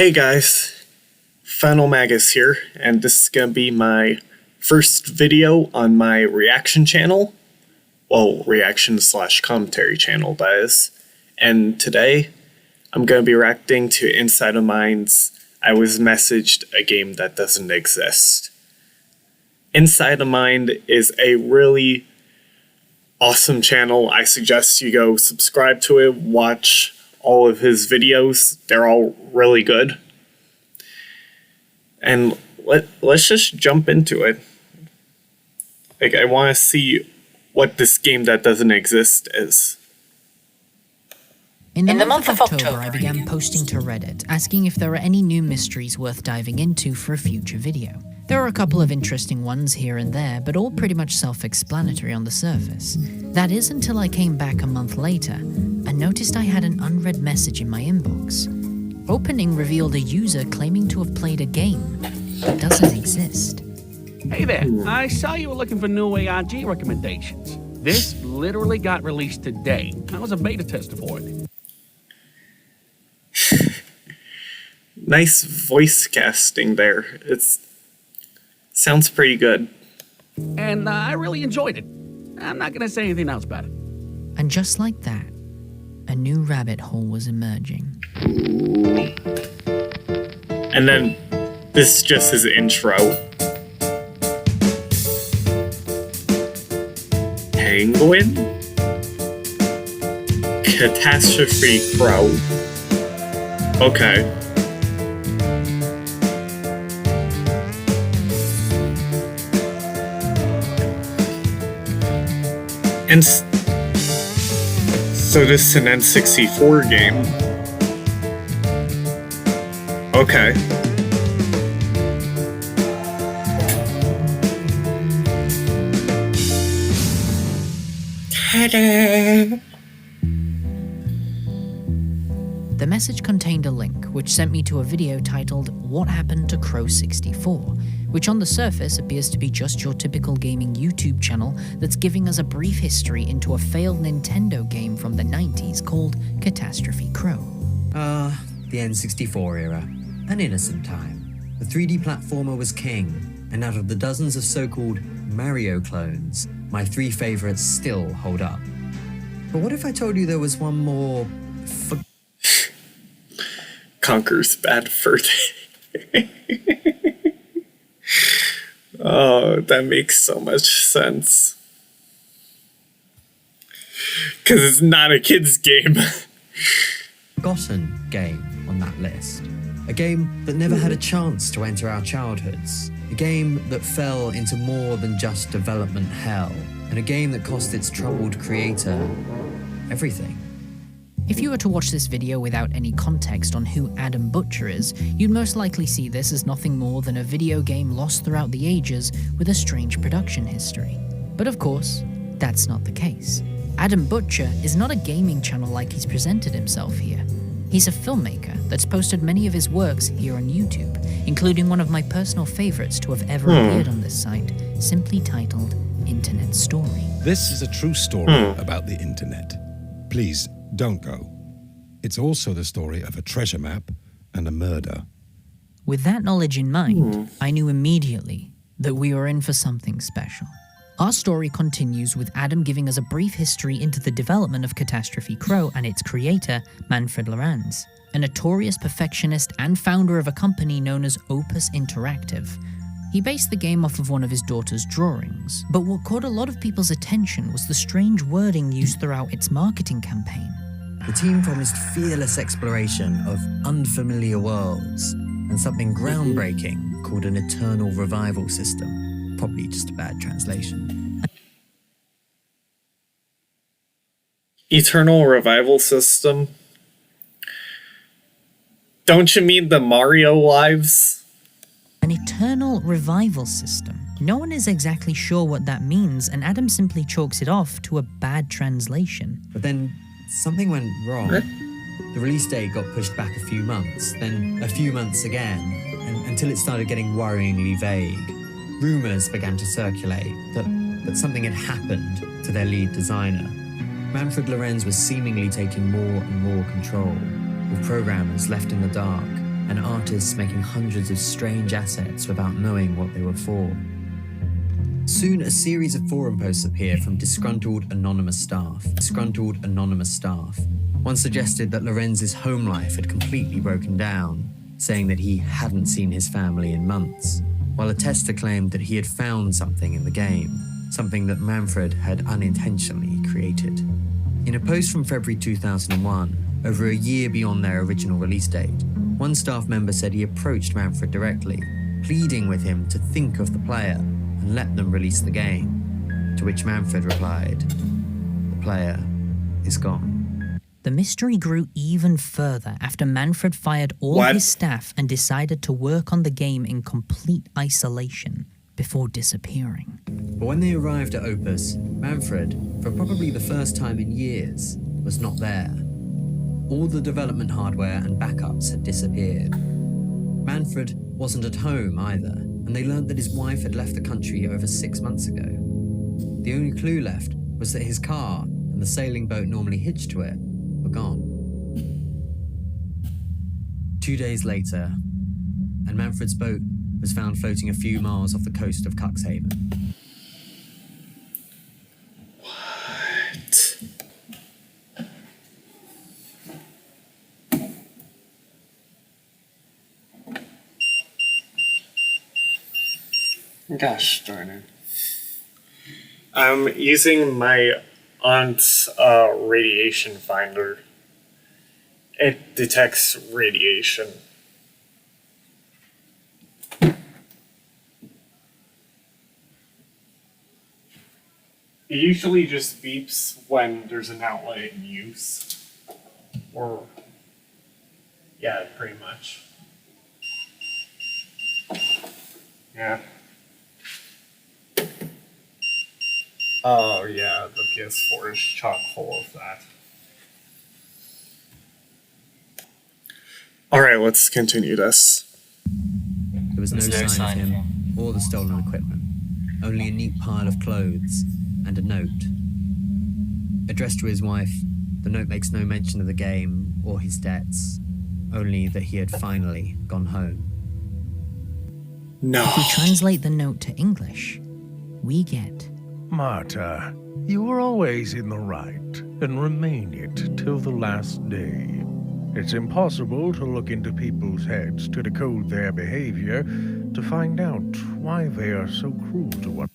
Hey guys, Final Magus here, and this is gonna be my first video on my reaction channel. Well, reaction slash commentary channel, that is. And today, I'm gonna be reacting to Inside of Mind's I Was Messaged a Game That Doesn't Exist. Inside of Mind is a really awesome channel. I suggest you go subscribe to it, watch all of his videos. They're all really good. And let's just jump into it. I want to see what this game that doesn't exist is. In the month of October, I began posting to Reddit, asking if there are any new mysteries worth diving into for a future video. There are a couple of interesting ones here and there, but all pretty much self-explanatory on the surface. That is until I came back a month later and noticed I had an unread message in my inbox. Opening revealed a user claiming to have played a game that doesn't exist. Hey there, I saw you were looking for new ARG recommendations. This literally got released today. I was a beta tester for it. Nice voice casting there. Sounds pretty good. And I really enjoyed it. I'm not gonna say anything else about it. And just like that, a new rabbit hole was emerging. And then this is just his intro. Penguin? Catastrophe Crow. Okay. And so this is an N64 game. Okay. Ta-da! The message contained a link which sent me to a video titled What Happened to Crow 64, which on the surface appears to be just your typical gaming YouTube channel that's giving us a brief history into a failed Nintendo game from the 90s called Catastrophe Crow. The N64 era. An innocent time. The 3D platformer was king, and out of the dozens of so-called Mario clones, my three favorites still hold up. But what if I told you there was one more Conker's Bad Fur Day. Oh, that makes so much sense. Because it's not a kid's game. forgotten game on that list? A game that never had a chance to enter our childhoods. A game that fell into more than just development hell. And a game that cost its troubled creator everything. If you were to watch this video without any context on who Adam Butcher is, you'd most likely see this as nothing more than a video game lost throughout the ages with a strange production history. But of course, that's not the case. Adam Butcher is not a gaming channel like he's presented himself here. He's a filmmaker that's posted many of his works here on YouTube, including one of my personal favorites to have ever appeared on this site, simply titled Internet Story. This is a true story about the internet. Please, don't go. It's also the story of a treasure map and a murder. With that knowledge in mind, I knew immediately that we were in for something special. Our story continues with Adam giving us a brief history into the development of Catastrophe Crow and its creator, Manfred Lorenz, a notorious perfectionist and founder of a company known as Opus Interactive. He based the game off of one of his daughter's drawings, but what caught a lot of people's attention was the strange wording used throughout its marketing campaign. The team promised fearless exploration of unfamiliar worlds and something groundbreaking called an eternal revival system. Probably just a bad translation. Eternal Revival System? Don't you mean the Mario lives? An eternal revival system. No one is exactly sure what that means, and Adam simply chalks it off to a bad translation. But then something went wrong. The release date got pushed back a few months, then a few months again, until it started getting worryingly vague. Rumors began to circulate that something had happened to their lead designer. Manfred Lorenz was seemingly taking more and more control, with programmers left in the dark and artists making hundreds of strange assets without knowing what they were for. Soon, a series of forum posts appeared from disgruntled anonymous staff. One suggested that Lorenz's home life had completely broken down, saying that he hadn't seen his family in months, while a tester claimed that he had found something in the game, something that Manfred had unintentionally created. In a post from February 2001, over a year beyond their original release date, one staff member said he approached Manfred directly, pleading with him to think of the player and let them release the game, to which Manfred replied, "The player is gone." The mystery grew even further after Manfred fired all his staff and decided to work on the game in complete isolation before disappearing. But when they arrived at Opus, Manfred, for probably the first time in years, was not there. All the development hardware and backups had disappeared. Manfred wasn't at home either, and they learned that his wife had left the country over 6 months ago. The only clue left was that his car and the sailing boat normally hitched to it were gone. 2 days later, and Manfred's boat was found floating a few miles off the coast of Cuxhaven. Gosh darn it. I'm using my aunt's radiation finder. It detects radiation. It usually just beeps when there's an outlet in use. Or, yeah, pretty much. Yeah. Oh yeah, the PS4 is chock full of that. Alright, let's continue this. There was no sign of him or the stolen equipment, only a neat pile of clothes and a note. Addressed to his wife, the note makes no mention of the game or his debts, only that he had finally gone home. No. If we translate the note to English, we get, Marta, you were always in the right, and remain it till the last day. It's impossible to look into people's heads to decode their behavior, to find out why they are so cruel to one.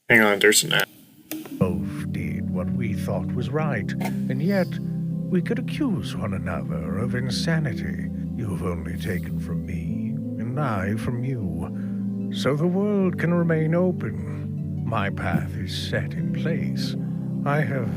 Hang on, there's an app. Both did what we thought was right, and yet we could accuse one another of insanity. You've only taken from me, and I from you, so the world can remain open. My path is set in place. I have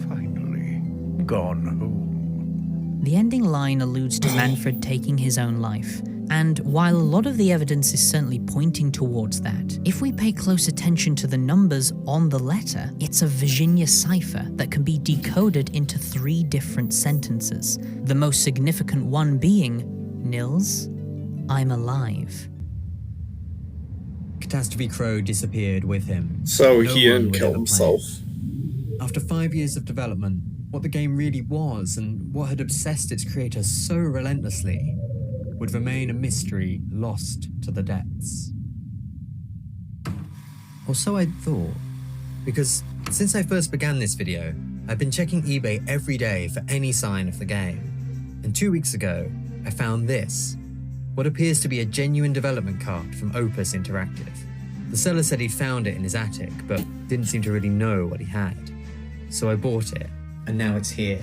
finally gone home. The ending line alludes to Manfred taking his own life, and while a lot of the evidence is certainly pointing towards that, if we pay close attention to the numbers on the letter, it's a Virginia cipher that can be decoded into 3 different sentences, the most significant one being, Nils, I'm alive. Catastrophe Crow disappeared with him. So No he one didn't would kill ever play himself. it. After 5 years of development, what the game really was and what had obsessed its creator so relentlessly would remain a mystery lost to the depths. Or so I thought, because since I first began this video, I've been checking eBay every day for any sign of the game. And 2 weeks ago, I found this, what appears to be a genuine development card from Opus Interactive. The seller said he'd found it in his attic, but didn't seem to really know what he had. So I bought it, and now it's here.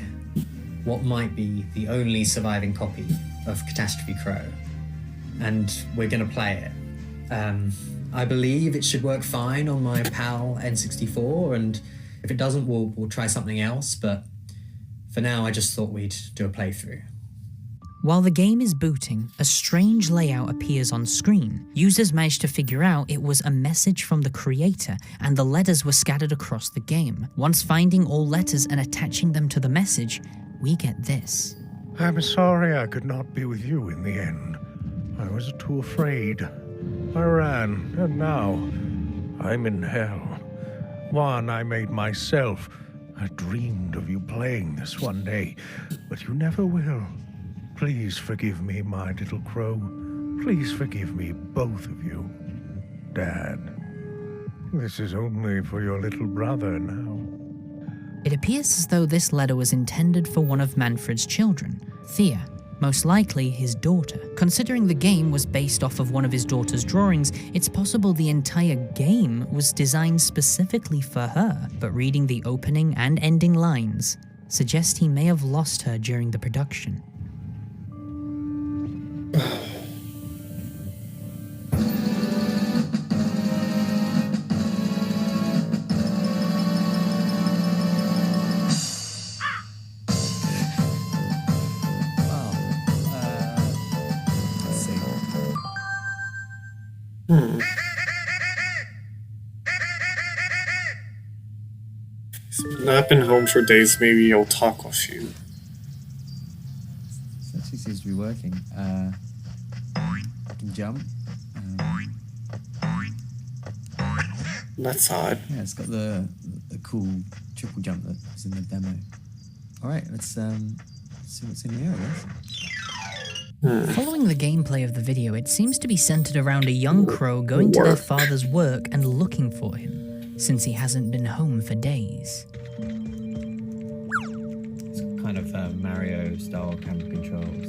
What might be the only surviving copy of Catastrophe Crow. And we're gonna play it. I believe it should work fine on my PAL N64, and if it doesn't, we'll try something else, but for now I just thought we'd do a playthrough. While the game is booting, a strange layout appears on screen. Users managed to figure out it was a message from the creator, and the letters were scattered across the game. Once finding all letters and attaching them to the message, we get this. I'm sorry I could not be with you in the end. I was too afraid. I ran, and now I'm in hell. One I made myself. I dreamed of you playing this one day, but you never will. Please forgive me, my little crow. Please forgive me, both of you. Dad, this is only for your little brother now. It appears as though this letter was intended for one of Manfred's children, Thea, most likely his daughter. Considering the game was based off of one of his daughter's drawings, it's possible the entire game was designed specifically for her, but reading the opening and ending lines suggest he may have lost her during the production. He's not been home for days, maybe he'll talk with you. It actually seems to be working. I can jump. That's odd. Yeah, it's got the cool triple jump that was in the demo. Alright, let's see what's in here, I guess. Following the gameplay of the video, it seems to be centered around a young crow going to their father's work and looking for him, since he hasn't been home for days. It's kind of Mario-style camera controls.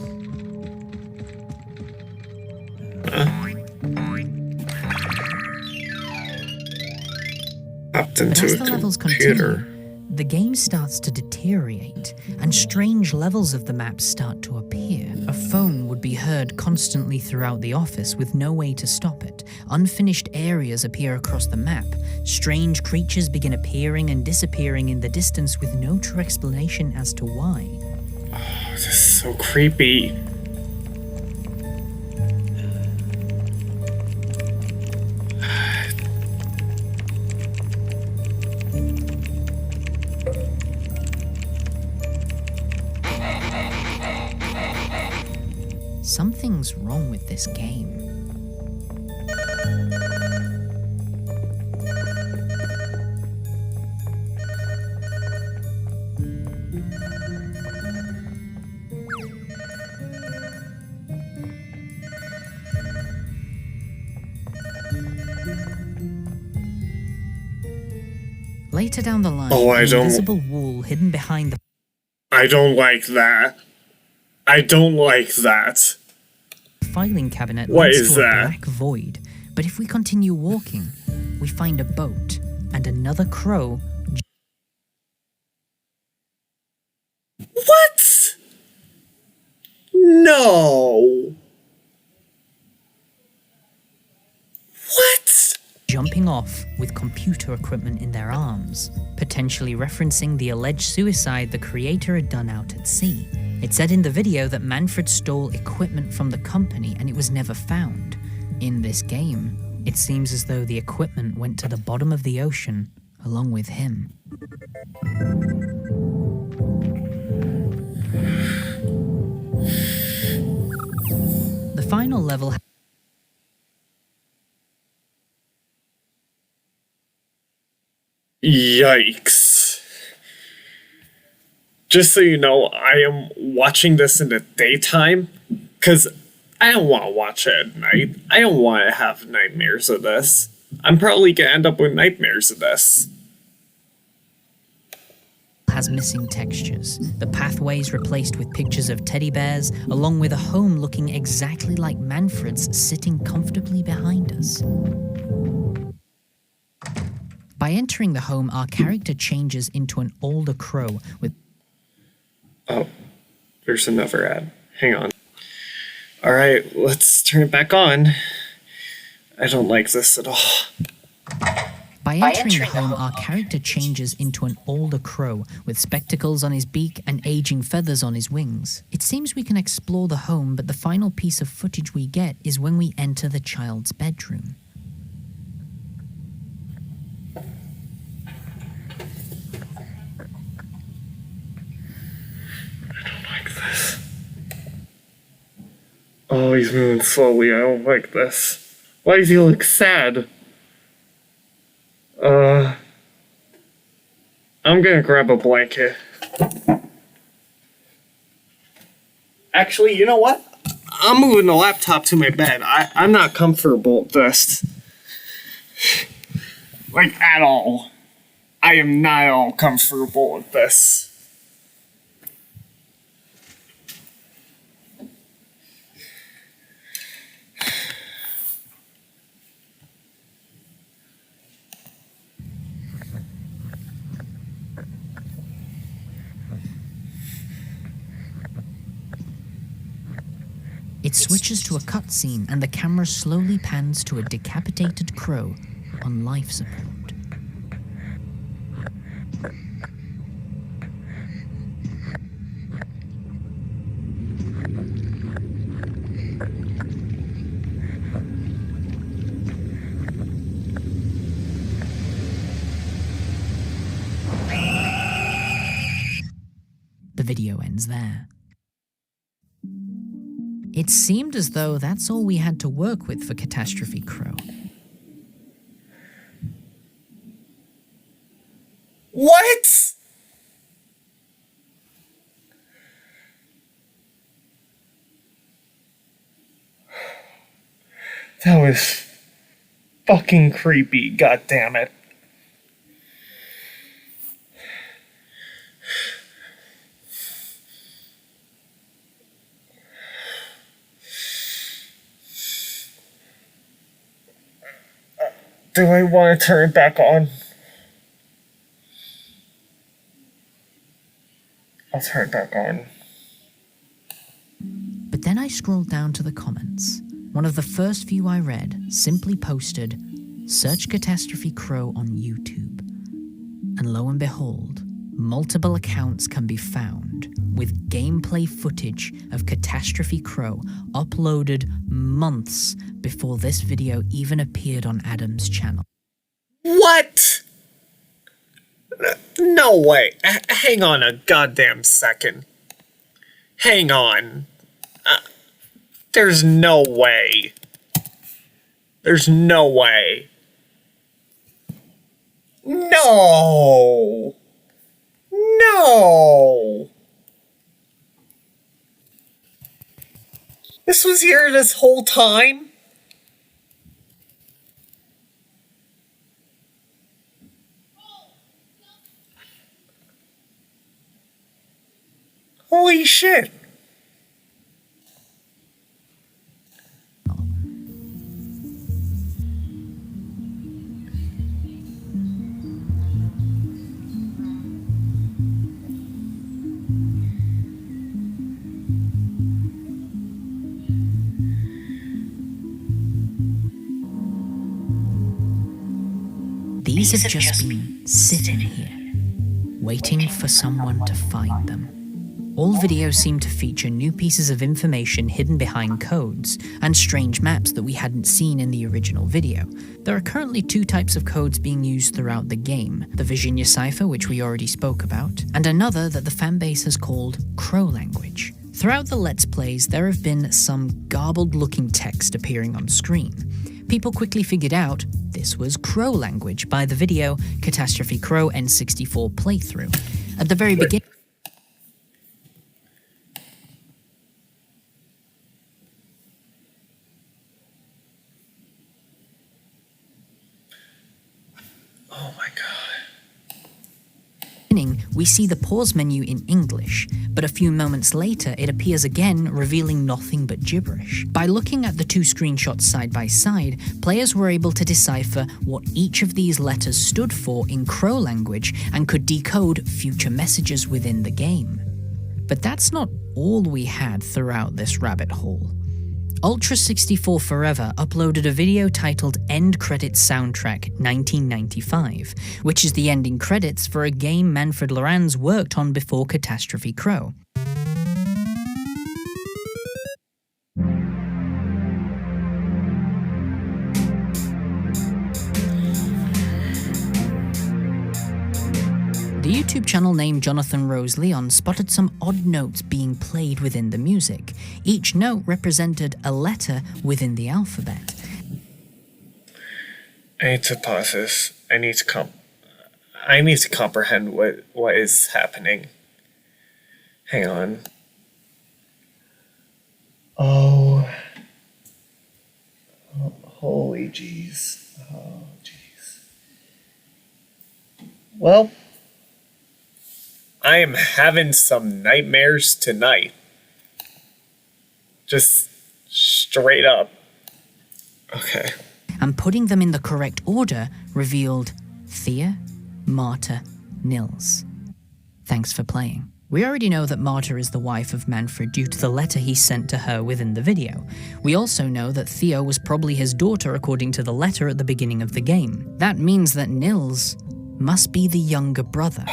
Hopped But into as a the levels computer. continue, the game starts to deteriorate, and strange levels of the map start to appear. A phone would be heard constantly throughout the office with no way to stop it. Unfinished areas appear across the map. Strange creatures begin appearing and disappearing in the distance with no true explanation as to why. Oh, this is so creepy. Something's wrong with this game. Later down the line, Oh, I an don't- invisible wall hidden behind the I don't like that. I don't like that. filing cabinet What leads is to a that? black void. But if we continue walking, we find a boat and another crow. What? No. What? Jumping off with computer equipment in their arms, potentially referencing the alleged suicide the creator had done out at sea. It said in the video that Manfred stole equipment from the company and it was never found. In this game, it seems as though the equipment went to the bottom of the ocean along with him. The final level Yikes. Just so you know, I am watching this in the daytime because I don't want to watch it at night. I don't want to have nightmares of this. I'm probably going to end up with nightmares of this. has missing textures. The pathways replaced with pictures of teddy bears, along with a home looking exactly like Manfred's sitting comfortably behind us. By entering the home, our character changes into an older crow with... Oh, there's another ad. Hang on. Alright, let's turn it back on. I don't like this at all. By entering the home, our character changes into an older crow with spectacles on his beak and aging feathers on his wings. It seems we can explore the home, but the final piece of footage we get is when we enter the child's bedroom. Oh, he's moving slowly. I don't like this. Why does he look sad? I'm gonna grab a blanket. Actually, you know what? I'm moving the laptop to my bed. I'm not comfortable with this. Like, at all. I am not at all comfortable with this. It switches to a cutscene and the camera slowly pans to a decapitated crow on life support. The video ends there. It seemed as though that's all we had to work with for Catastrophe Crow. What? That was fucking creepy, goddammit. Do I want to turn it back on? I'll turn it back on. But then I scrolled down to the comments. One of the first few I read simply posted, "Search Catastrophe Crow on YouTube." And lo and behold, multiple accounts can be found with gameplay footage of Catastrophe Crow uploaded months before this video even appeared on Adam's channel. What? No way. Hang on a goddamn second. Hang on. There's no way. There's no way. No. No. This was here this whole time? Holy shit. These have just been sitting here, waiting for someone to find them. All videos seem to feature new pieces of information hidden behind codes and strange maps that we hadn't seen in the original video. There are currently two types of codes being used throughout the game: the Virginia cipher, which we already spoke about, and another that the fanbase has called Crow language. Throughout the Let's Plays, there have been some garbled-looking text appearing on screen. People quickly figured out this was Crow language by the video Catastrophe Crow N64 playthrough. At the very beginning, Oh my god. we see the pause menu in English, but a few moments later it appears again, revealing nothing but gibberish. By looking at the two screenshots side by side, players were able to decipher what each of these letters stood for in Crow language and could decode future messages within the game. But that's not all we had throughout this rabbit hole. Ultra64 Forever uploaded a video titled End Credits Soundtrack 1995, which is the ending credits for a game Manfred Lorans worked on before Catastrophe Crow. The YouTube channel named Jonathan Rose Leon spotted some odd notes being played within the music. Each note represented a letter within the alphabet. I need to pause this. I need to comprehend what is happening. Hang on. Oh. Holy jeez. Oh, jeez. Well, I am having some nightmares tonight. Just straight up. Okay. And putting them in the correct order revealed Thea, Marta, Nils. Thanks for playing. We already know that Marta is the wife of Manfred due to the letter he sent to her within the video. We also know that Thea was probably his daughter according to the letter at the beginning of the game. That means that Nils must be the younger brother,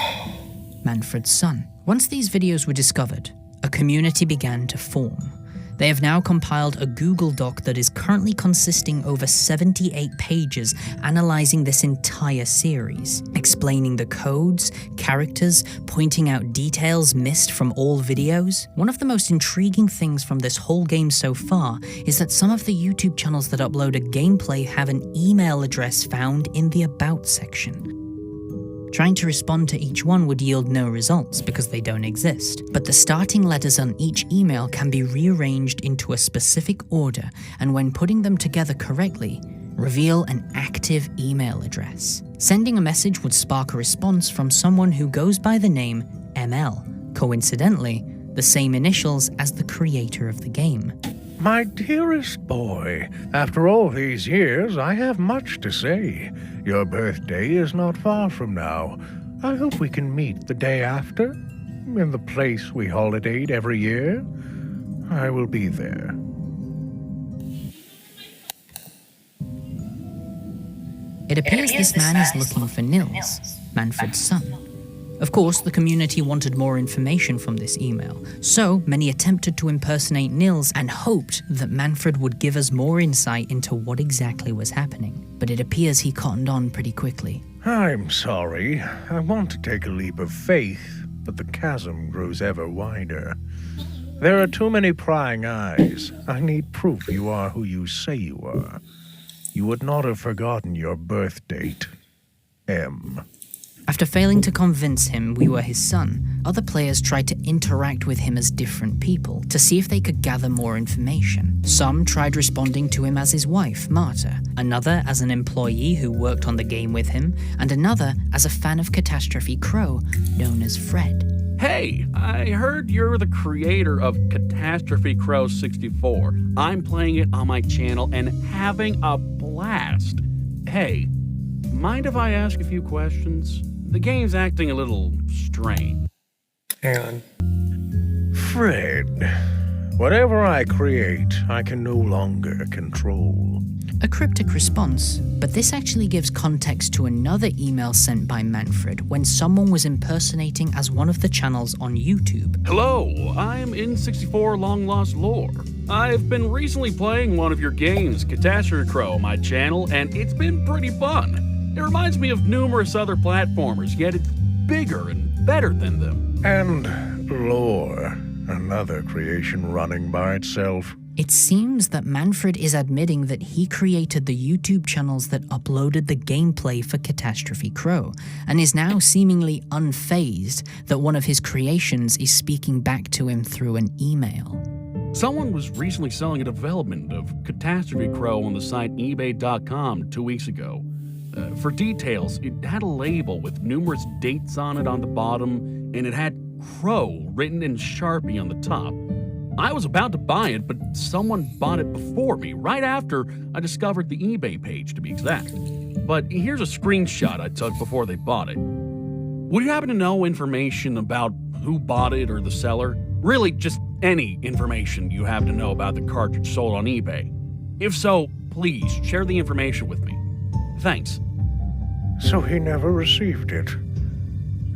Manfred's son. Once these videos were discovered, a community began to form. They have now compiled a Google Doc that is currently consisting over 78 pages analyzing this entire series, explaining the codes, characters, pointing out details missed from all videos. One of the most intriguing things from this whole game so far is that some of the YouTube channels that upload a gameplay have an email address found in the About section. Trying to respond to each one would yield no results because they don't exist, but the starting letters on each email can be rearranged into a specific order, and when putting them together correctly, reveal an active email address. Sending a message would spark a response from someone who goes by the name ML, coincidentally, the same initials as the creator of the game. My dearest boy, after all these years, I have much to say. Your birthday is not far from now. I hope we can meet the day after, in the place we holidayed every year. I will be there. It appears this man is looking for Nils, Manfred's son. Of course, the community wanted more information from this email, so many attempted to impersonate Nils and hoped that Manfred would give us more insight into what exactly was happening. But it appears he cottoned on pretty quickly. I'm sorry. I want to take a leap of faith, but the chasm grows ever wider. There are too many prying eyes. I need proof you are who you say you are. You would not have forgotten your birth date. M. After failing to convince him we were his son, other players tried to interact with him as different people to see if they could gather more information. Some tried responding to him as his wife, Marta, another as an employee who worked on the game with him, and another as a fan of Catastrophe Crow, known as Fred. Hey, I heard you're the creator of Catastrophe Crow 64. I'm playing it on my channel and having a blast. Hey, mind if I ask a few questions? The game's acting a little strange. Hang on. Fred, whatever I create, I can no longer control. A cryptic response, but this actually gives context to another email sent by Manfred when someone was impersonating as one of the channels on YouTube. Hello, I'm N64 Long Lost Lore. I've been recently playing one of your games, Catastrophe Crow, on my channel, and it's been pretty fun. It reminds me of numerous other platformers, yet it's bigger and better than them. And Lore, another creation running by itself. It seems that Manfred is admitting that he created the YouTube channels that uploaded the gameplay for Catastrophe Crow, and is now seemingly unfazed that one of his creations is speaking back to him through an email. Someone was recently selling a development of Catastrophe Crow on the site eBay.com 2 weeks ago. For details, it had a label with numerous dates on it on the bottom, and it had Crow written in Sharpie on the top. I was about to buy it, but someone bought it before me, right after I discovered the eBay page, to be exact. But here's a screenshot I took before they bought it. Would you happen to know information about who bought it or the seller? Really, just any information you happen to know about the cartridge sold on eBay. If so, please share the information with me. Thanks. So he never received it.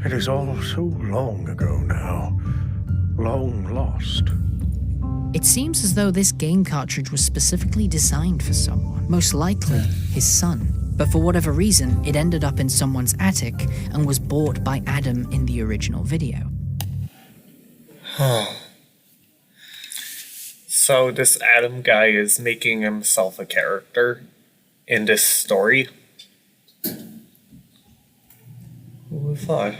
It is all so long ago now. Long lost. It seems as though this game cartridge was specifically designed for someone, most likely his son. But for whatever reason, it ended up in someone's attic and was bought by Adam in the original video. So this Adam guy is making himself a character in this story? Who would have thought?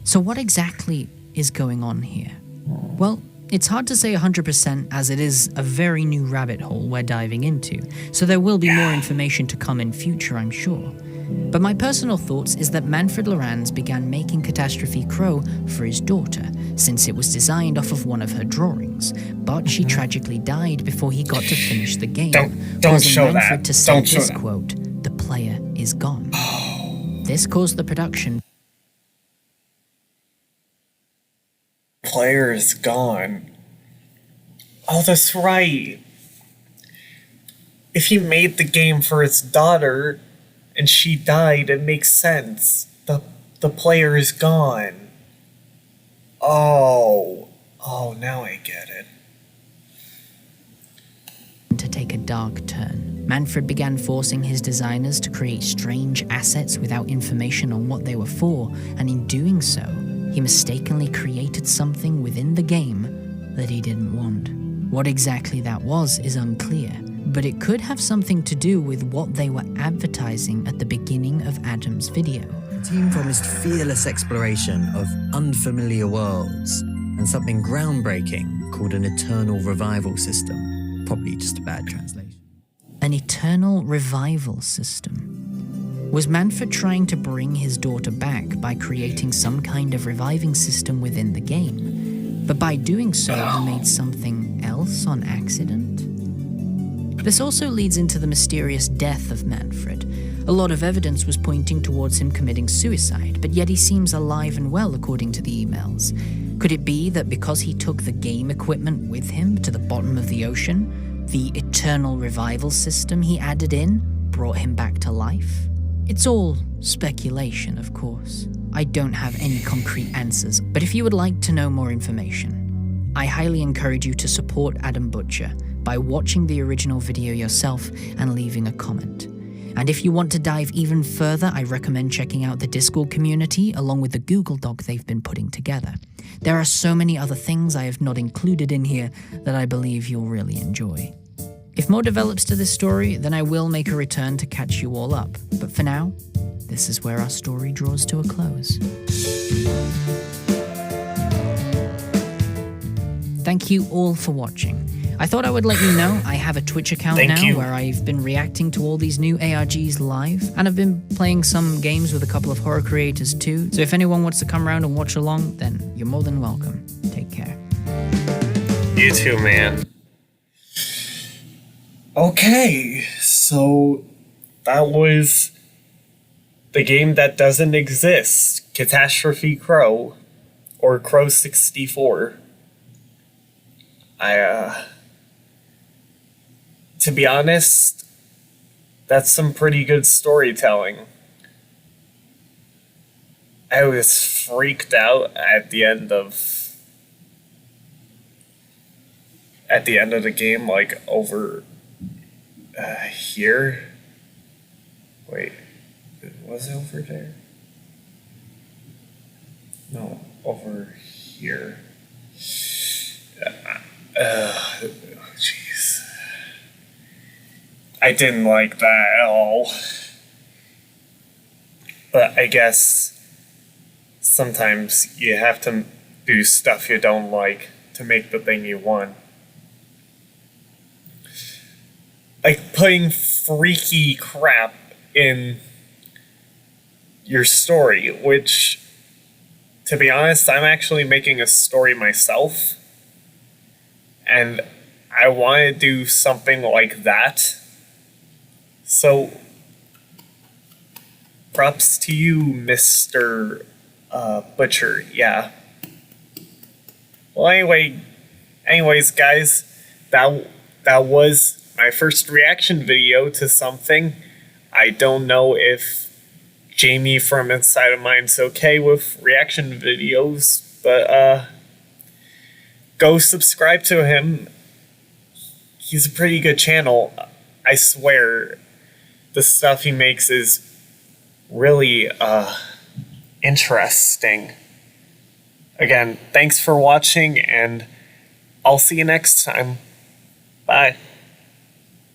So what exactly is going on here? Well, it's hard to say 100% as it is a very new rabbit hole we're diving into, so there will be more information to come in future, I'm sure. But my personal thoughts is that Manfred Lorans began making Catastrophe Crow for his daughter, since it was designed off of one of her drawings, but she tragically died before he got to finish the game, Don't causing show Manfred that. to say Don't show this that. quote, "The player is gone." This caused the production Player is gone. Oh, that's right. If he made the game for his daughter and she died, it makes sense. The player is gone. Oh, now I get it. to take a dark turn. Manfred began forcing his designers to create strange assets without information on what they were for, and in doing so, he mistakenly created something within the game that he didn't want. What exactly that was is unclear, but it could have something to do with what they were advertising at the beginning of Adam's video. The team promised fearless exploration of unfamiliar worlds and something groundbreaking called an eternal revival system. Probably just a bad translation. An eternal revival system. Was Manfred trying to bring his daughter back by creating some kind of reviving system within the game? But by doing so, he made something else on accident? This also leads into the mysterious death of Manfred. A lot of evidence was pointing towards him committing suicide, but yet he seems alive and well according to the emails. Could it be that because he took the game equipment with him to the bottom of the ocean, the eternal revival system he added in brought him back to life? It's all speculation, of course. I don't have any concrete answers, but if you would like to know more information, I highly encourage you to support Adam Butcher by watching the original video yourself and leaving a comment. And if you want to dive even further, I recommend checking out the Discord community along with the Google Doc they've been putting together. There are so many other things I have not included in here that I believe you'll really enjoy. If more develops to this story, then I will make a return to catch you all up. But for now, this is where our story draws to a close. Thank you all for watching. I thought I would let you know I have a Twitch account where I've been reacting to all these new ARGs live, and I've been playing some games with a couple of horror creators too, so if anyone wants to come around and watch along, then you're more than welcome. Take care. You too, man. Okay, so that was the game that doesn't exist, Catastrophe Crow, or Crow 64. To be honest, that's some pretty good storytelling. I was freaked out at the end of the game, like over here. Wait, was it over there? No, over here. Jeez. I didn't like that at all. But I guess sometimes you have to do stuff you don't like to make the thing you want. Like putting freaky crap in your story, which, to be honest, I'm actually making a story myself. And I want to do something like that. So, props to you, Mr. Butcher. Yeah. Well, anyways, guys, that was my first reaction video to something. I don't know if Jamie from Inside of Mind's okay with reaction videos, but go subscribe to him. He's a pretty good channel. I swear, the stuff he makes is really interesting. Again, thanks for watching, and I'll see you next time. Bye.